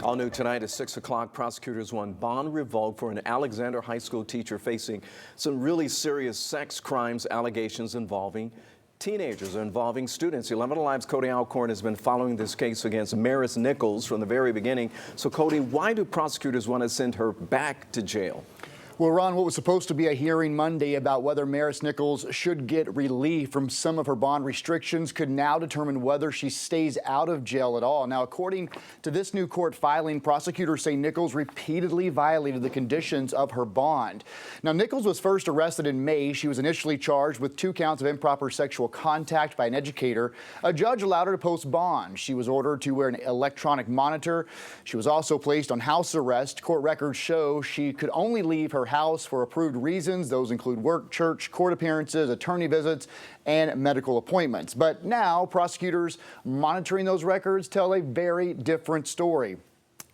All new tonight at 6 o'clock, prosecutors want bond revoked for an Alexander High School teacher facing some really serious sex crimes allegations involving teenagers or involving students. 11 Alive's Cody Alcorn has been following this case against Maris Nichols from the very beginning. So, Cody, why do prosecutors want to send her back to jail? Well, Ron, what was supposed to be a hearing Monday about whether Maris Nichols should get relief from some of her bond restrictions could now determine whether she stays out of jail at all. Now, according to this new court filing, prosecutors say Nichols repeatedly violated the conditions of her bond. Now, Nichols was first arrested in May. She was initially charged with 2 counts of improper sexual contact by an educator. A judge allowed her to post bond. She was ordered to wear an electronic monitor. She was also placed on house arrest. Court records show she could only leave her house for approved reasons. Those include work, church, court appearances, attorney visits, and medical appointments. But now prosecutors monitoring those records tell a very different story.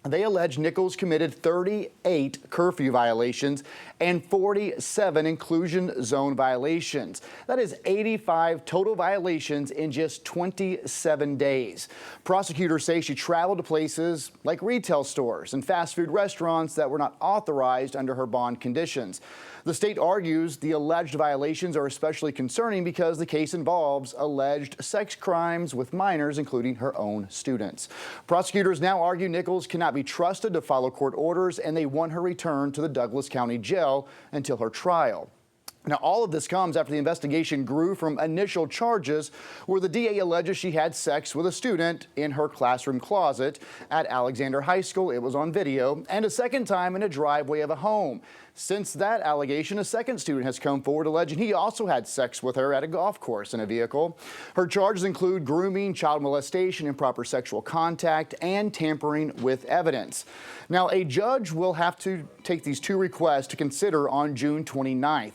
They allege Nichols committed 38 curfew violations and 47 inclusion zone violations. That is 85 total violations in just 27 days. Prosecutors say she traveled to places like retail stores and fast food restaurants that were not authorized under her bond conditions. The state argues the alleged violations are especially concerning because the case involves alleged sex crimes with minors, including her own students. Prosecutors now argue Nichols cannot be trusted to follow court orders, and they want her returned to the Douglas County Jail until her trial. Now, all of this comes after the investigation grew from initial charges where the DA alleges she had sex with a student in her classroom closet at Alexander High School. It was on video, and a second time in a driveway of a home. Since that allegation, a second student has come forward alleging he also had sex with her at a golf course in a vehicle. Her charges include grooming, child molestation, improper sexual contact, and tampering with evidence. Now, a judge will have to take these 2 requests to consider on June 29th.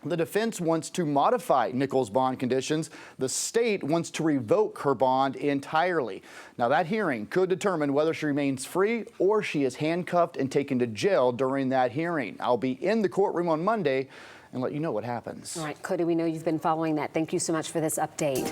The defense wants to modify Nichols' bond conditions. The state wants to revoke her bond entirely. Now, that hearing could determine whether she remains free or she is handcuffed and taken to jail during that hearing. I'll be in the courtroom on Monday and let you know what happens. All right, Cody, we know you've been following that. Thank you so much for this update.